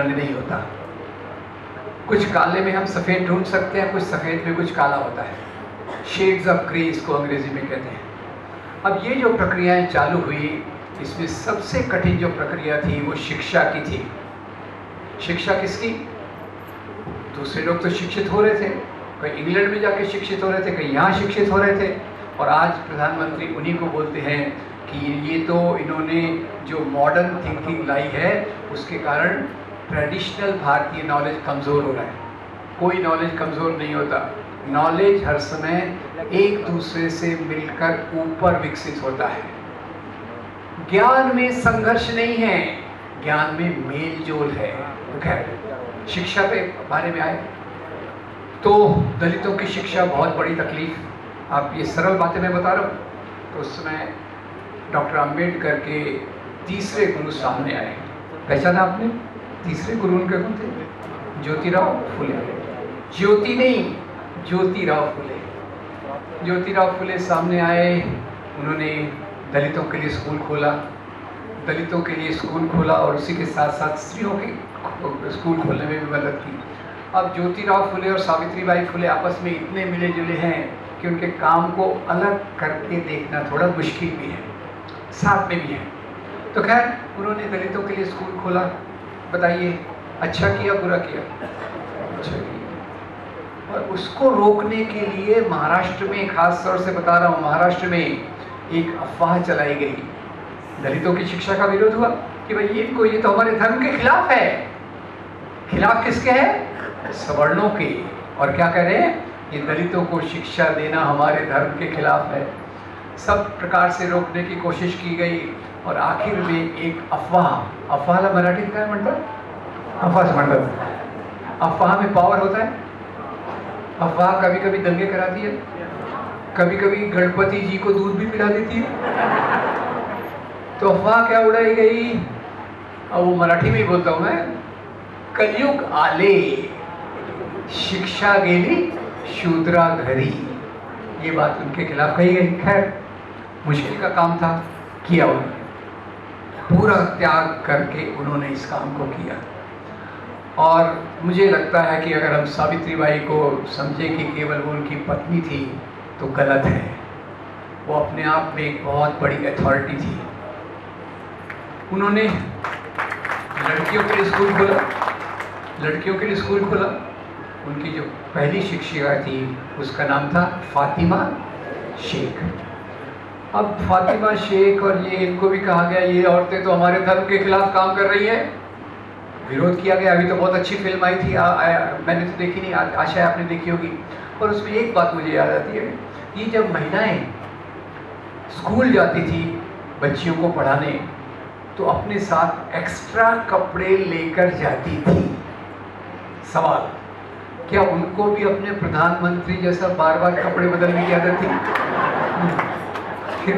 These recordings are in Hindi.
नहीं होता। कुछ काले में हम सफ़ेद ढूंढ सकते हैं, कुछ सफ़ेद में कुछ काला होता है। शेड्स ऑफ ग्रे इसको अंग्रेजी में कहते हैं। अब ये जो प्रक्रियाएं चालू हुई, इसमें सबसे कठिन जो प्रक्रिया थी वो शिक्षा की थी। शिक्षा किसकी? दूसरे लोग तो शिक्षित हो रहे थे, कहीं इंग्लैंड में जाके शिक्षित हो रहे थे, कहीं यहाँ शिक्षित हो रहे थे, और आज प्रधानमंत्री उन्हीं को बोलते हैं कि ये तो इन्होंने जो मॉडर्न थिंकिंग लाई है उसके कारण ट्रेडिशनल भारतीय नॉलेज कमज़ोर हो रहा है। कोई नॉलेज कमज़ोर नहीं होता। नॉलेज हर समय एक दूसरे से मिलकर ऊपर विकसित होता है। ज्ञान में संघर्ष नहीं है, ज्ञान में मेल जोल है। खैर, शिक्षा पे बारे में आए तो दलितों की शिक्षा बहुत बड़ी तकलीफ। आप ये सरल बातें मैं बता रहा हूँ। तो उस समय डॉक्टर अंबेडकर के तीसरे गुरु सामने आए। पहचाना आपने? तीसरे गुरु उनके कौन थे? ज्योतिराव फुले। ज्योति नहीं, ज्योतिराव फुले। ज्योतिराव फुले सामने आए। उन्होंने दलितों के लिए स्कूल खोला, दलितों के लिए स्कूल खोला और उसी के साथ साथ स्त्रियों के स्कूल खोलने में भी मदद की। अब ज्योतिराव फुले और सावित्रीबाई फुले आपस में इतने मिले जुले हैं कि उनके काम को अलग करके देखना थोड़ा मुश्किल भी है, साथ में भी है। तो खैर, उन्होंने दलितों के लिए स्कूल खोला। बताइए, अच्छा किया बुरा किया? अच्छा किया। और उसको रोकने के लिए महाराष्ट्र में, खास तौर से बता रहा हूँ, महाराष्ट्र में एक अफवाह चलाई गई। दलितों की शिक्षा का विरोध हुआ कि भाई ये तो हमारे धर्म के खिलाफ है। खिलाफ किसके है? सवर्णों के। और क्या कह रहे हैं? ये दलितों को शिक्षा देना हमारे धर्म के खिलाफ है। सब प्रकार से रोकने की कोशिश की गई और आखिर में एक अफवाहला मराठी काय म्हणतात? अफवाह म्हणतात। अफवाह में पावर होता है। अफवाह कभी कभी दंगे कराती है, कभी कभी गणपति जी को दूध भी पिला देती है। तो अफवाह क्या उड़ाई गई? अब वो मराठी में ही बोलता हूँ मैं। कलयुग आले, शिक्षा गेली शूद्रा घरी। ये बात उनके खिलाफ कही गई। खैर, मुश्किल का काम था, किया उन्होंने। पूरा त्याग करके उन्होंने इस काम को किया। और मुझे लगता है कि अगर हम सावित्रीबाई को समझे कि केवल वो उनकी पत्नी थी तो गलत है। वो अपने आप में एक बहुत बड़ी अथॉरिटी थी। उन्होंने लड़कियों के लिए स्कूल खोला, लड़कियों के लिए स्कूल खोला। उनकी जो पहली शिक्षिका थी उसका नाम था फातिमा शेख। अब फातिमा शेख और ये इनको भी कहा गया ये औरतें तो हमारे धर्म के खिलाफ काम कर रही है। विरोध किया गया। अभी तो बहुत अच्छी फिल्म आई थी, मैंने तो देखी नहीं, आशा आपने देखी होगी। और उसमें एक बात मुझे याद आती है कि जब महिलाएं स्कूल जाती थी बच्चियों को पढ़ाने तो अपने साथ एक्स्ट्रा कपड़े लेकर जाती थी। सवाल, क्या उनको भी अपने प्रधानमंत्री जैसा बार बार कपड़े बदलने की आदत थी? फिर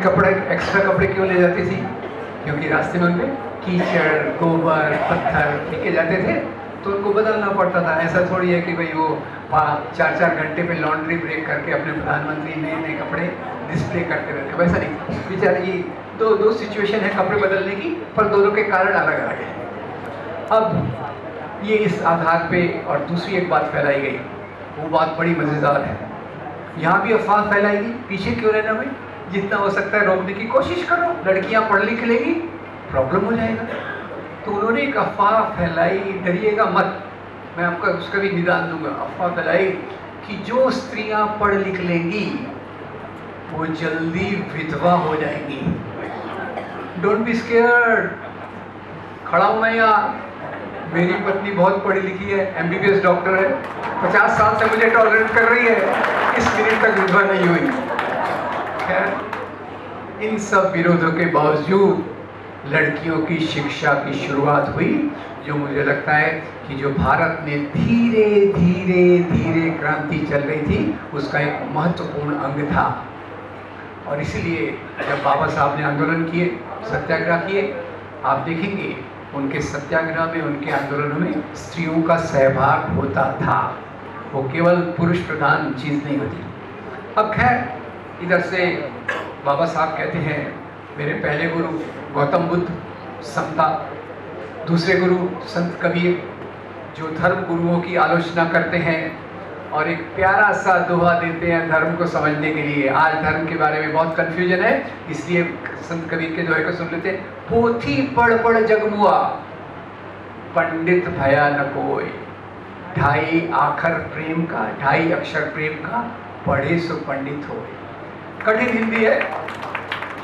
एक्स्ट्रा कपड़े क्यों ले जाती थी? क्योंकि रास्ते में उनमें कीचड़, गोबर, पत्थर फेंके जाते थे तो उनको बदलना पड़ता था। ऐसा थोड़ी है कि भाई वो 4-4 घंटे पे लॉन्ड्री ब्रेक करके अपने प्रधानमंत्री नए नए कपड़े डिस्प्ले करते रहते। वैसा नहीं, बेचारे ये दो सिचुएशन है कपड़े बदलने की, पर दोनों के कारण अलग अलग है। अब ये इस आधार पे और दूसरी एक बात फैलाई गई, वो बात बड़ी मज़ेदार है। यहाँ भी अफवाह फैलाई गई, पीछे क्यों रहना भाई, जितना हो सकता है रोकने की कोशिश करो, लड़कियाँ पढ़ लिख लेगी, प्रॉब्लम हो जाएगा। तो उन्होंने एक अफवाह फैलाई, डरिएगा मत, मैं आपका उसका भी निदान दूंगा। अफवाह फैलाई कि जो स्त्रियाँ पढ़ लिख लेंगी वो जल्दी विधवा हो जाएंगी। Don't be scared. खड़ा हूँ मैं यहाँ, मेरी पत्नी बहुत पढ़ी लिखी है, MBBS डॉक्टर है, 50 साल से मुझे टॉलरेट कर रही है, इस मिनट तक विधवा नहीं हुई। खैर, इन सब विरोधों के बावजूद लड़कियों की शिक्षा की शुरुआत हुई, जो मुझे लगता है कि जो भारत में धीरे धीरे धीरे क्रांति चल रही थी उसका एक महत्वपूर्ण अंग था। और इसीलिए जब बाबा साहब ने आंदोलन किए, सत्याग्रह किए, आप देखेंगे उनके सत्याग्रह में, उनके आंदोलनों में स्त्रियों का सहभाग होता था। वो केवल पुरुष प्रधान चीज़ नहीं होती। अब खैर, इधर से बाबा साहब कहते हैं, मेरे पहले गुरु गौतम बुद्ध समता, दूसरे गुरु संत कबीर, जो धर्म गुरुओं की आलोचना करते हैं और एक प्यारा सा दोहा देते हैं धर्म को समझने के लिए। आज धर्म के बारे में बहुत कन्फ्यूजन है, इसलिए संत कबीर के दोहे को सुन लेते हैं। पोथी पढ़ पढ़ जगमुआ, पंडित भया न कोई। ढाई आखर प्रेम का, ढाई अक्षर प्रेम का, पढ़े सो पंडित होए। कठिन हिंदी है,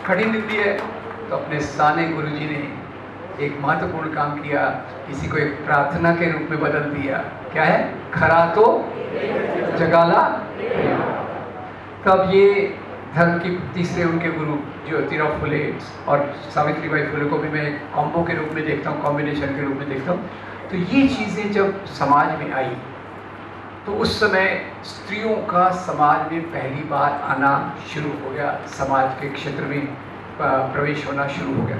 कठिन हिंदी है। तो अपने साने गुरुजी ने एक महत्वपूर्ण काम किया, इसी को एक प्रार्थना के रूप में बदल दिया। क्या है? खरा तो जगाला। तब ये धर्म की तीसरे उनके गुरु ज्योतिराव फुले और सावित्रीबाई फुले को भी मैं कॉम्बो के रूप में देखता हूँ, कॉम्बिनेशन के रूप में देखता हूँ। तो ये चीज़ें जब समाज में आई तो उस समय स्त्रियों का समाज में पहली बार आना शुरू हो गया, समाज के क्षेत्र में प्रवेश होना शुरू हो गया।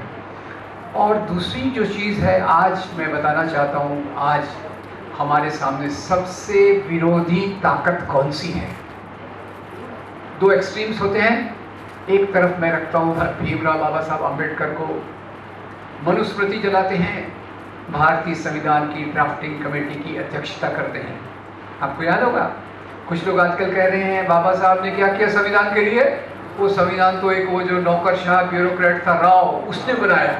और दूसरी जो चीज़ है आज मैं बताना चाहता हूँ, आज हमारे सामने सबसे विरोधी ताकत कौन सी है? दो एक्सट्रीम्स होते हैं। एक तरफ मैं रखता हूँ भीमराव बाबा साहब अम्बेडकर को, मनुस्मृति जलाते हैं, भारतीय संविधान की ड्राफ्टिंग कमेटी की अध्यक्षता करते हैं। आपको याद होगा कुछ लोग आजकल कह रहे हैं बाबा साहब ने क्या किया संविधान के लिए? वो संविधान तो एक वो जो नौकरशाह ब्यूरोक्रेट था राव, उसने बनाया।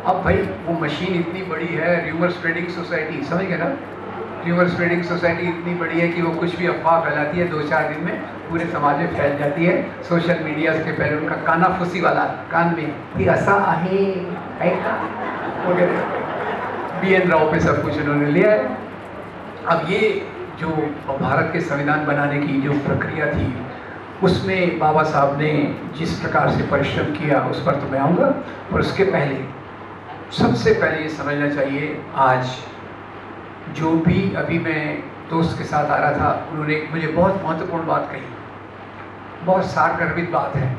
अब भाई वो मशीन इतनी बड़ी है, र्यूमर स्प्रेडिंग सोसाइटी, समझ गए ना? र्यूमर स्प्रेडिंग सोसाइटी इतनी बड़ी है कि वो कुछ भी अफवाह फैलाती है, 2-4 दिन में पूरे समाज में फैल जाती है। सोशल मीडिया के पहले उनका कानाफूसी वाला कान में कि ऐसा आहे BN राव पे सब कुछ उन्होंने लिया है। अब ये जो भारत के संविधान बनाने की जो प्रक्रिया थी उसमें बाबा साहब ने जिस प्रकार से परिश्रम किया उस पर तो मैं आऊँगा। और उसके पहले सबसे पहले ये समझना चाहिए, आज जो भी अभी मैं दोस्त के साथ आ रहा था उन्होंने मुझे बहुत महत्वपूर्ण बात कही, बहुत सारगर्भित बात है।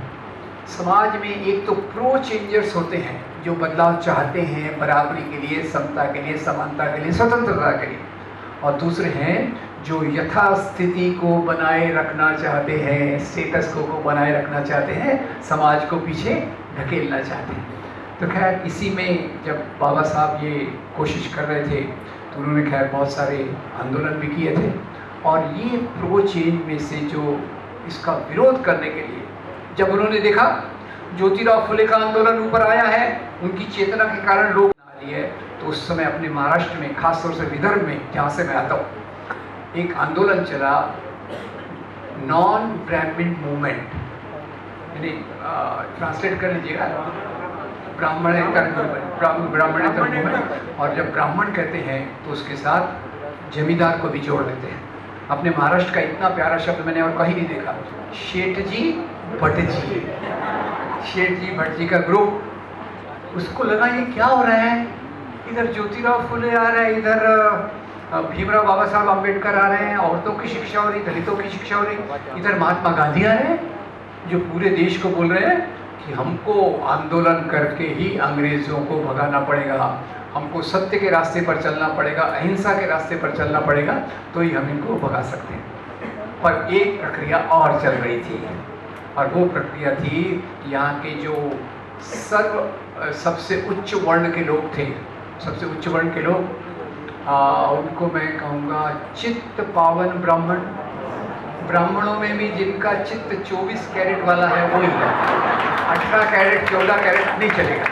समाज में एक तो प्रो चेंजर्स होते हैं जो बदलाव चाहते हैं बराबरी के लिए, समता के लिए, समानता के लिए, स्वतंत्रता के लिए, और दूसरे हैं जो यथास्थिति को बनाए रखना चाहते हैं, स्टेटस को बनाए रखना चाहते हैं, समाज को पीछे ढकेलना चाहते हैं। तो खैर इसी में जब बाबा साहब ये कोशिश कर रहे थे तो उन्होंने खैर बहुत सारे आंदोलन भी किए थे। और ये प्रो चेंज में से जो इसका विरोध करने के लिए जब उन्होंने देखा ज्योतिराव फुले का आंदोलन ऊपर आया है, उनकी चेतना के कारण लोग आ रही है, तो उस समय अपने महाराष्ट्र में, खासतौर से विदर्भ में जहाँ से मैं आता हूँ, एक आंदोलन चला नॉन ब्राह्मण मूवमेंट, यानी ट्रांसलेट कर लीजिएगा ब्राह्मणेतर मूवमेंट। और जब ब्राह्मण कहते हैं तो उसके साथ जमींदार को भी जोड़ देते हैं। अपने महाराष्ट्र का इतना प्यारा शब्द मैंने और कहीं नहीं देखा, शेठ जी भट्ट जी, शेठ जी भट्ट जी का ग्रुप। उसको लगा ये क्या हो रहा है, इधर ज्योतिराव फुले आ रहा है, इधर भीमराव बाबा साहब अम्बेडकर आ रहे हैं, औरतों की शिक्षा हो रही, दलितों की शिक्षा हो रही, इधर महात्मा गांधी आ रहे हैं जो पूरे देश को बोल रहे हैं कि हमको आंदोलन करके ही अंग्रेज़ों को भगाना पड़ेगा, हमको सत्य के रास्ते पर चलना पड़ेगा, अहिंसा के रास्ते पर चलना पड़ेगा, तो ही हम इनको भगा सकते हैं। पर एक प्रक्रिया और चल रही थी, और वो प्रक्रिया थी यहाँ के जो सबसे उच्च वर्ण के लोग थे, सबसे उच्च वर्ण के लोग, उनको मैं कहूँगा चित्त पावन ब्राह्मण। ब्राह्मणों में भी जिनका चित्त 24 कैरेट वाला है वही है, 18 कैरेट 14 कैरेट नहीं चलेगा।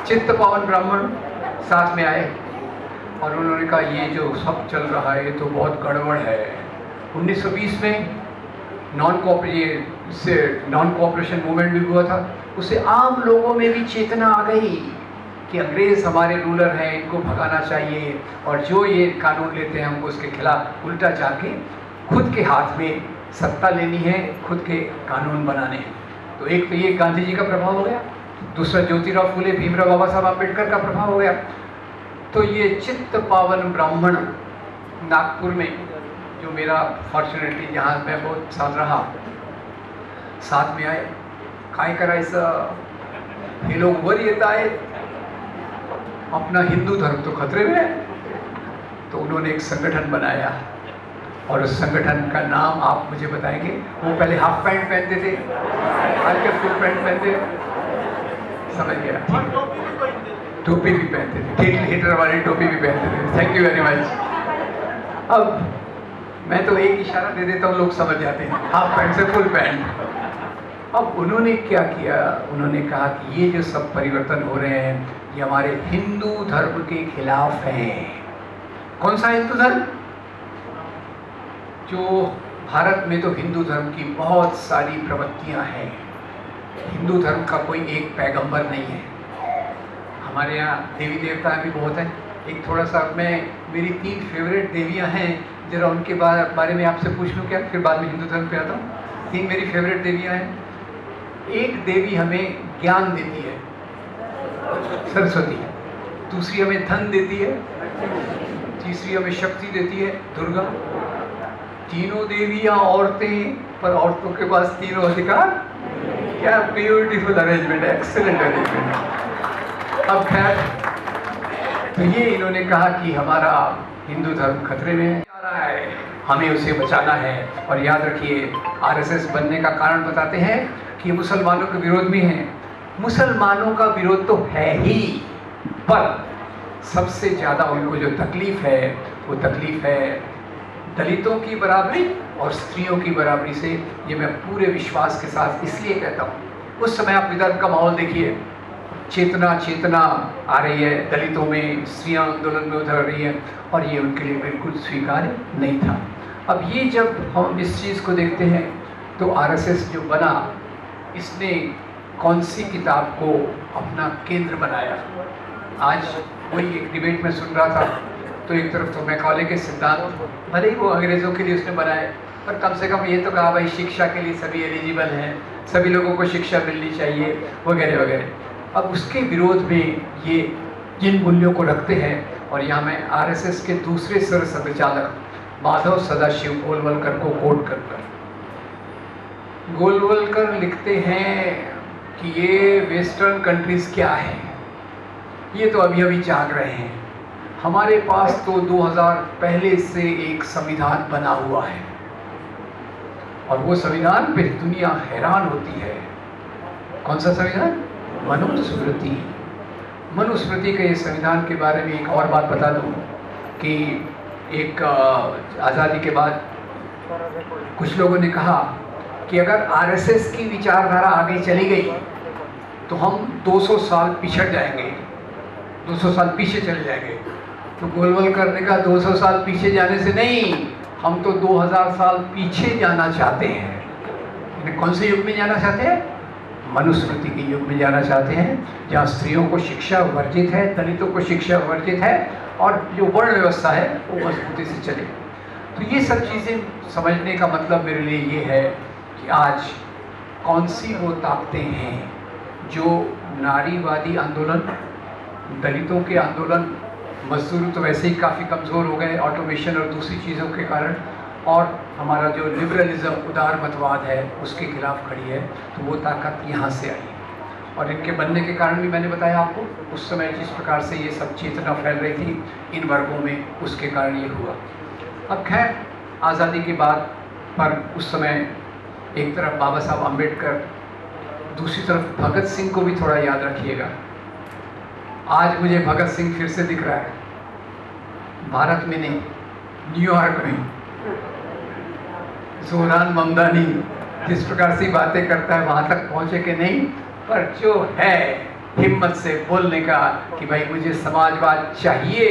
चित्त पावन ब्राह्मण साथ में आए और उन्होंने कहा ये जो सब चल रहा है ये तो बहुत गड़बड़ है। 1920 में नॉन कोऑपरेशन मूवमेंट भी हुआ था, उससे आम लोगों में भी चेतना आ गई कि अंग्रेज़ हमारे रूलर हैं, इनको भगाना चाहिए, और जो ये कानून लेते हैं हमको उसके खिलाफ उल्टा जाके खुद के हाथ में सत्ता लेनी है, खुद के कानून बनाने हैं। तो एक तो ये गांधी जी का प्रभाव हो गया, दूसरा ज्योतिराव फुले भीमराव बाबा साहब अम्बेडकर का प्रभाव हो गया। तो ये चित्त पावन ब्राह्मण नागपुर में, जो मेरा फॉर्चुनेटली जहाँ मैं बहुत साल रहा, साथ में आए, काय करायचं हे लोग वर येत आहेत, अपना हिंदू धर्म तो खतरे में है। तो उन्होंने एक संगठन बनाया और उस संगठन का नाम आप मुझे बताएंगे। वो पहले हाफ पैंट पहनते थे, आज के फुल पैंट पहनते, समझ गया? टोपी भी पहनते थे, हिटलर वाली टोपी भी पहनते थे। Thank you very much. अब मैं तो एक इशारा दे देता हूँ, लोग समझ जाते हैं, हाफ पैंट से फुल पैंट। अब उन्होंने क्या किया, उन्होंने कहा कि ये जो सब परिवर्तन हो रहे हैं ये हमारे हिंदू धर्म के खिलाफ हैं। कौन सा हिंदू धर्म? जो भारत में तो हिंदू धर्म की बहुत सारी प्रवृत्तियां हैं। हिंदू धर्म का कोई एक पैगंबर नहीं है। हमारे यहाँ देवी देवता भी बहुत हैं। एक थोड़ा सा मेरी 3 फेवरेट देवियाँ हैं, जरा उनके बारे में आपसे पूछ लूँ क्या, फिर बाद में हिंदू धर्म पे आता हूँ। 3 मेरी फेवरेट देवियाँ हैं। एक देवी हमें ज्ञान देती है, सरस्वती। दूसरी हमें धन देती है, तीसरी हमें शक्ति देती है, दुर्गा। तीनों देवियाँ औरतें, पर औरतों के पास तीनों अधिकार। क्या ब्यूटीफुल अरेंजमेंट है, एक्सीलेंट अरेंजमेंट है। अब खैर, तो ये इन्होंने कहा कि हमारा हिंदू धर्म खतरे में जा रहा है, हमें उसे बचाना है। और याद रखिए, आरएसएस बनने का कारण बताते हैं कि मुसलमानों के विरोध में है। मुसलमानों का विरोध तो है ही, पर सबसे ज़्यादा उनको जो तकलीफ है वो तकलीफ है दलितों की बराबरी और स्त्रियों की बराबरी से। ये मैं पूरे विश्वास के साथ इसलिए कहता हूँ। उस समय आप विदर्भ का माहौल देखिए, चेतना आ रही है दलितों में, स्त्रियाँ आंदोलन में उतर रही हैं, और ये उनके लिए बिल्कुल स्वीकार्य नहीं था। अब ये जब हम इस चीज़ को देखते हैं तो आरएसएस जो बना, इसने कौन सी किताब को अपना केंद्र बनाया? आज वही एक डिबेट में सुन रहा था, तो एक तरफ तो मैकॉले के सिद्धांत, भले ही वो अंग्रेज़ों के लिए उसने बनाए, पर कम से कम ये तो कहा भाई शिक्षा के लिए सभी एलिजिबल हैं, सभी लोगों को शिक्षा मिलनी चाहिए, वगैरह वगैरह। अब उसके विरोध में ये जिन मूल्यों को रखते हैं, और यहाँ मैं आरएसएस के दूसरे सर संचालक माधव सदाशिव गोलवलकर को कोट करूँगा। गोलवलकर लिखते हैं कि ये वेस्टर्न कंट्रीज़ क्या है, ये तो अभी अभी जाग रहे हैं। हमारे पास तो 2000 पहले से एक संविधान बना हुआ है, और वो संविधान पे दुनिया हैरान होती है। कौन सा संविधान? मनुस्मृति। मनुस्मृति के इस संविधान के बारे में एक और बात बता दूं कि एक आज़ादी के बाद कुछ लोगों ने कहा कि अगर आरएसएस की विचारधारा आगे चली गई तो हम 200 साल पिछड़ जाएंगे, 200 साल पीछे चले जाएंगे। तो गोलवलकर ने कहा 200 साल पीछे जाने से नहीं, हम तो 2000 साल पीछे जाना चाहते हैं। कौन से युग में जाना चाहते हैं? मनुस्मृति के युग में जाना चाहते हैं, जहाँ स्त्रियों को शिक्षा वर्जित है, दलितों को शिक्षा वर्जित है, और जो वर्ण व्यवस्था है वो मजबूती से चले। तो ये सब चीज़ें समझने का मतलब मेरे लिए ये है कि आज कौन सी वो ताकतें हैं जो नारीवादी आंदोलन, दलितों के आंदोलन, मजदूर तो वैसे ही काफ़ी कमज़ोर हो गए ऑटोमेशन और दूसरी चीज़ों के कारण, और हमारा जो लिबरलिज्म, उदारमतवाद है, उसके खिलाफ खड़ी है। तो वो ताकत यहाँ से आई, और इनके बनने के कारण भी मैंने बताया आपको, उस समय जिस प्रकार से ये सब चेतना फैल रही थी इन वर्गों में, उसके कारण ये हुआ। अब खैर, आज़ादी के बाद पर उस समय एक तरफ बाबा साहब अम्बेडकर, दूसरी तरफ भगत सिंह को भी थोड़ा याद रखिएगा। आज मुझे भगत सिंह फिर से दिख रहा है, भारत में नहीं, न्यूयॉर्क में। जोहरान ममदानी जिस प्रकार से बातें करता है, वहाँ तक पहुँचे कि नहीं, पर जो है हिम्मत से बोलने का कि भाई मुझे समाजवाद चाहिए,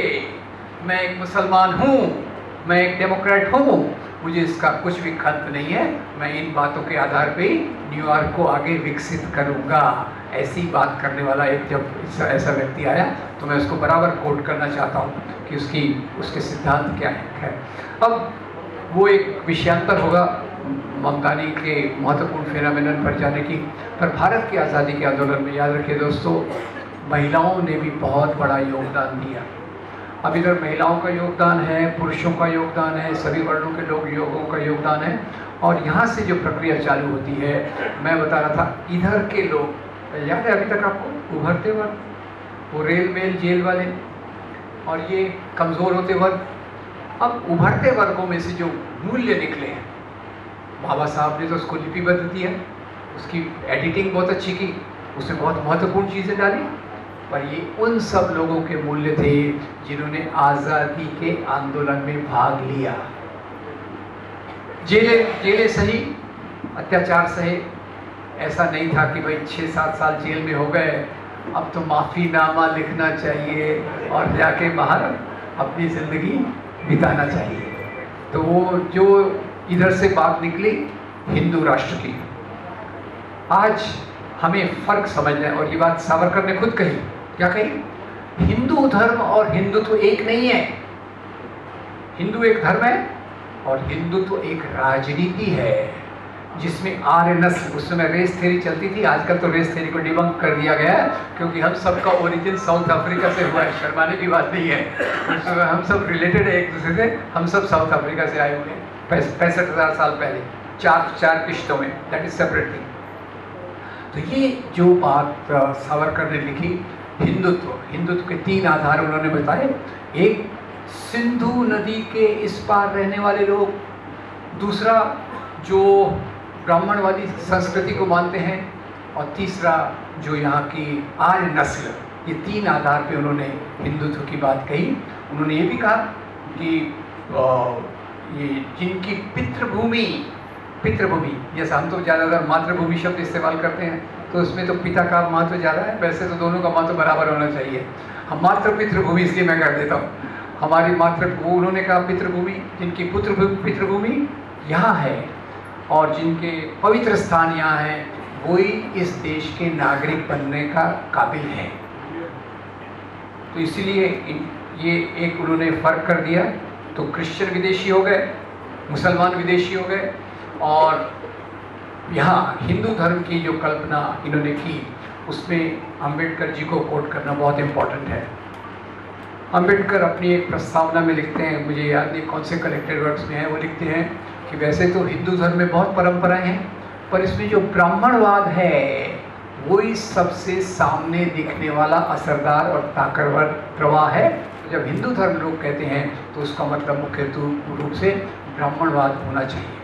मैं एक मुसलमान हूँ, मैं एक डेमोक्रेट हूँ, मुझे इसका कुछ भी खत नहीं है, मैं इन बातों के आधार पे न्यूयॉर्क को आगे विकसित करूँगा। ऐसी बात करने वाला एक जब ऐसा व्यक्ति आया तो मैं उसको बराबर कोट करना चाहता हूँ कि उसके सिद्धांत क्या है। अब वो एक विषयांतर होगा ममतानी के महत्वपूर्ण फेनोमेनन पर जाने की। पर भारत की आज़ादी के आंदोलन में याद रखिए दोस्तों, महिलाओं ने भी बहुत बड़ा योगदान दिया। अब इधर महिलाओं का योगदान है, पुरुषों का योगदान है, सभी वर्णों के लोगों का योगदान है। और यहाँ से जो प्रक्रिया चालू होती है, मैं बता रहा था, इधर के लोग याद है अभी तक आपको, उभरते वर्ग, वो रेल मेल जेल वाले, और ये कमज़ोर होते वर्ग। अब उभरते वर्गों में से जो मूल्य निकले हैं, बाबा साहब ने तो उसको लिपिबद्ध किया, उसकी एडिटिंग बहुत अच्छी की, उसमें बहुत महत्वपूर्ण चीज़ें डाली। पर ये उन सब लोगों के मूल्य थे जिन्होंने आज़ादी के आंदोलन में भाग लिया। जेलें सही, अत्याचार सहे, ऐसा नहीं था कि भाई 6-7 साल जेल में हो गए, अब तो माफ़ीनामा लिखना चाहिए और जाके बाहर अपनी ज़िंदगी बिताना चाहिए। तो वो जो इधर से बात निकली हिंदू राष्ट्र की, आज हमें फ़र्क समझना है। और ये बात सावरकर ने खुद कही, क्या कही? हिंदू धर्म और हिंदुत्व एक नहीं है। हिंदू एक धर्म है और हिंदुत्व एक राजनीति है जिसमें आर्य नस्ल, उस समय रेस थ्योरी चलती थी, आजकल तो रेस थ्योरी को डिबंक कर दिया गया है क्योंकि हम सबका ओरिजिन साउथ अफ्रीका से हुआ है। शर्माने की बात नहीं है, हम सब रिलेटेड है एक दूसरे से, हम सब साउथ अफ्रीका से आए हुए हैं 65,000 साल पहले, चार किश्तों में, दैट इज सेपरेट थिंग। तो ये जो बात सावरकर ने लिखी, हिंदुत्व के 3 आधार उन्होंने बताए। एक, सिंधु नदी के इस पार रहने वाले लोग, दूसरा जो ब्राह्मणवादी संस्कृति को मानते हैं, और तीसरा जो यहाँ की आर्य नस्ल। ये 3 आधार पे उन्होंने हिंदुत्व की बात कही। उन्होंने ये भी कहा कि ये जिनकी पितृभूमि, जैसा हम तो ज़्यादातर मातृभूमि शब्द इस्तेमाल करते हैं, तो उसमें तो पिता का महत्व ज़्यादा है, वैसे तो दोनों का महत्व बराबर होना चाहिए। हम मातृ पितृभूमि इसलिए मैं कर देता हूँ, हमारी उन्होंने कहा पितृभूमि, जिनकी पितृभूमि यहाँ है और जिनके पवित्र स्थान यहाँ हैं, वही इस देश के नागरिक बनने का काबिल है। तो इसीलिए ये एक उन्होंने फ़र्क कर दिया। तो क्रिश्चियन विदेशी हो गए, मुसलमान विदेशी हो गए, और यहाँ हिंदू धर्म की जो कल्पना इन्होंने की, उसमें अंबेडकर जी को कोट करना बहुत इम्पोर्टेंट है। अंबेडकर अपनी एक प्रस्तावना में लिखते हैं, मुझे याद नहीं कौन से कलेक्टेड वर्क्स में है, वो लिखते हैं कि वैसे तो हिंदू धर्म में बहुत परंपराएं हैं, पर इसमें जो ब्राह्मणवाद है वही सबसे सामने दिखने वाला असरदार और ताकतवर प्रवाह है। तो जब हिंदू धर्म लोग कहते हैं तो उसका मतलब मुख्य रूप से ब्राह्मणवाद होना चाहिए।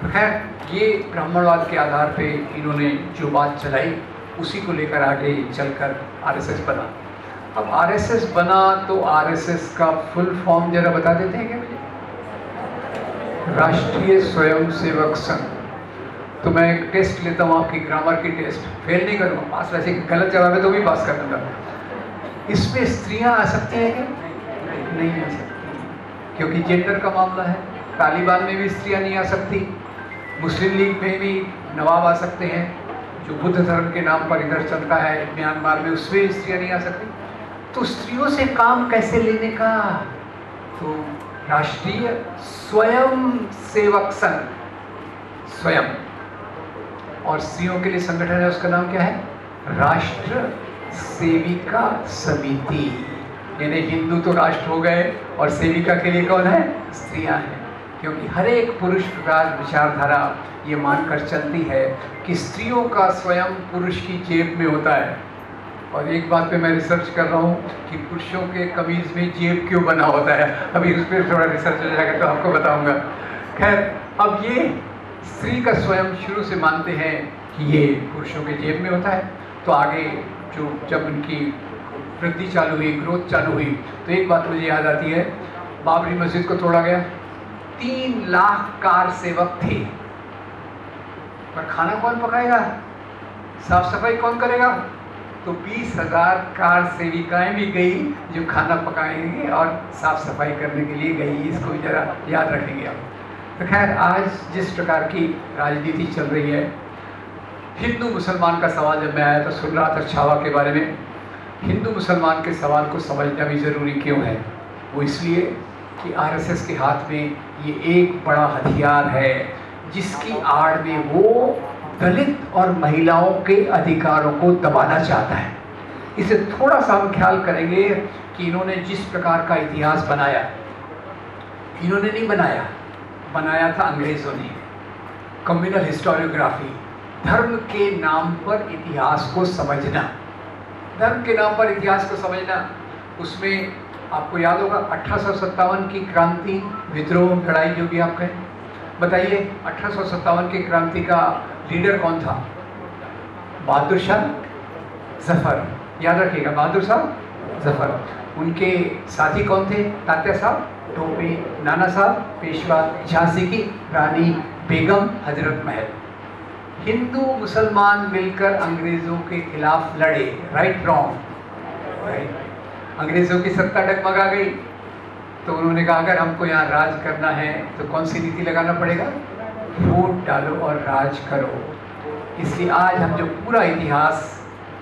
तो खैर, ये ब्राह्मणवाद के आधार पे इन्होंने जो बात चलाई, उसी को लेकर आगे चलकर आरएसएस बना। अब आरएसएस बना तो आरएसएस का फुल फॉर्म जरा बता देते हैं क्या मुझे? राष्ट्रीय स्वयंसेवक संघ। तो मैं एक टेस्ट लेता हूँ, आपकी ग्रामर की टेस्ट, फेल नहीं करूँगा, पास वैसे गलत जवाब है तो भी पास कर दूँगा। इसमें स्त्रियाँ आ सकती हैं क्या? नहीं आ सकती, क्योंकि जेंडर का मामला है। तालिबान में भी स्त्रियाँ नहीं आ सकती, मुस्लिम लीग में भी नवाब आ सकते हैं, जो बुद्ध धर्म के नाम पर इधर चलता है म्यांमार में, उसमें स्त्रियाँ नहीं आ सकती। तो स्त्रियों से काम कैसे लेने का? तो राष्ट्रीय स्वयंसेवक संघ, स्वयं, और स्त्रियों के लिए संगठन है, उसका नाम क्या है? राष्ट्र सेविका समिति। यानी हिंदू तो राष्ट्र हो गए और सेविका के लिए कौन है? स्त्रियां हैं, क्योंकि हर एक पुरुष राज विचारधारा ये मानकर चलती है कि स्त्रियों का स्वयं पुरुष की जेब में होता है। और एक बात पे मैं रिसर्च कर रहा हूँ कि पुरुषों के कमीज़ में जेब क्यों बना होता है, अभी उस पर थोड़ा रिसर्च हो जाएगा तो आपको बताऊँगा। खैर, अब ये स्त्री का स्वयं शुरू से मानते हैं कि ये पुरुषों के जेब में होता है। तो आगे जो जब उनकी वृद्धि चालू हुई, ग्रोथ चालू हुई, तो एक बात मुझे याद आती है, बाबरी मस्जिद को तोड़ा गया, 3 लाख कार सेवक थे, पर खाना कौन पकाएगा? साफ सफाई कौन करेगा? तो 20,000 कार सेविकाएं भी गई जो खाना पकाएंगे और साफ सफाई करने के लिए गई। इसको जरा याद रखेंगे आप। तो खैर, आज जिस प्रकार की राजनीति चल रही है, हिंदू मुसलमान का सवाल जब मैं आया तो सुन रहा था छावा के बारे में। हिंदू मुसलमान के सवाल को समझना भी ज़रूरी क्यों है? वो इसलिए कि आरएसएस के हाथ में ये एक बड़ा हथियार है जिसकी आड़ में वो दलित और महिलाओं के अधिकारों को दबाना चाहता है। इसे थोड़ा सा हम ख्याल करेंगे कि इन्होंने जिस प्रकार का इतिहास बनाया, इन्होंने नहीं बनाया, बनाया था अंग्रेज़ों ने। कम्युनल हिस्टोरियोग्राफी, धर्म के नाम पर इतिहास को समझना, धर्म के नाम पर इतिहास को समझना। उसमें आपको याद होगा 1857 की क्रांति, विद्रोह, लड़ाई, जो भी आप कहें, बताइए 1857 की क्रांति का लीडर कौन था? बहादुर शाह जफर। याद रखिएगा, बहादुर साहब जफर। उनके साथी कौन थे? तात्या साहब टोपे, नाना साहब पेशवा, झांसी की रानी बेगम, हजरत महल। हिंदू मुसलमान मिलकर अंग्रेजों के खिलाफ लड़े। Right wrong? राइट। अंग्रेजों की सत्ता डगमगा गई तो उन्होंने कहा अगर हमको यहाँ राज करना है तो कौन सी नीति लगाना पड़ेगा? वोट डालो और राज करो। इसलिए आज हम जो पूरा इतिहास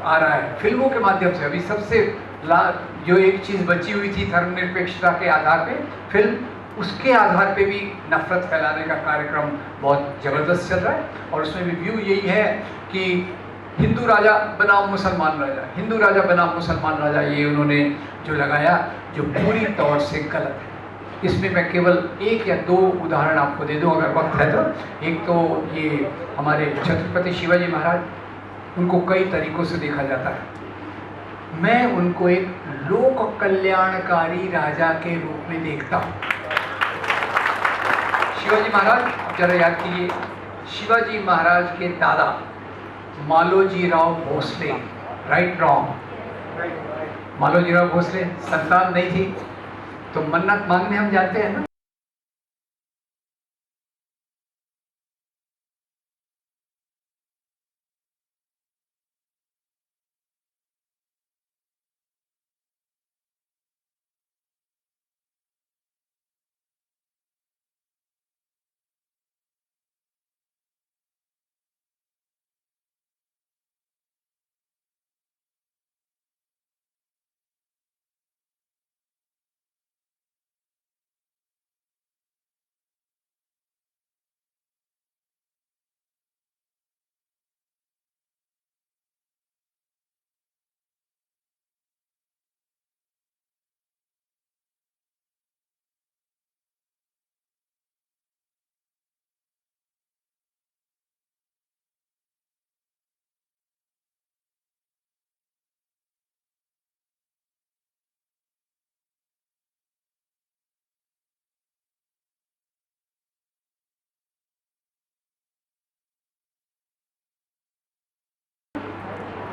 आ रहा है फिल्मों के माध्यम से, अभी सबसे जो एक चीज़ बची हुई थी धर्मनिरपेक्षता के आधार पे फिल्म, उसके आधार पे भी नफरत फैलाने का कार्यक्रम बहुत ज़बरदस्त चल रहा है। और उसमें भी व्यू यही है कि हिंदू राजा बनाम मुसलमान राजा, हिंदू राजा बनाम मुसलमान राजा, ये उन्होंने जो लगाया जो पूरी तौर से गलत है। इसमें मैं केवल एक या दो उदाहरण आपको दे दूं अगर वक्त है तो। एक तो ये हमारे छत्रपति शिवाजी महाराज, उनको कई तरीक़ों से देखा जाता है। मैं उनको एक लोक कल्याणकारी राजा के रूप में देखता हूँ। शिवाजी महाराज, आप जरा याद कीजिए, शिवाजी महाराज के दादा मालोजी राव भोसले, राइट रॉन्ग? मालोजी राव भोसले संतान नहीं थी तो मन्नत मांगने हम जाते हैं ना।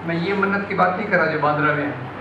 मैं ये मन्नत की बात नहीं कर रहा जो बांद्रा में है।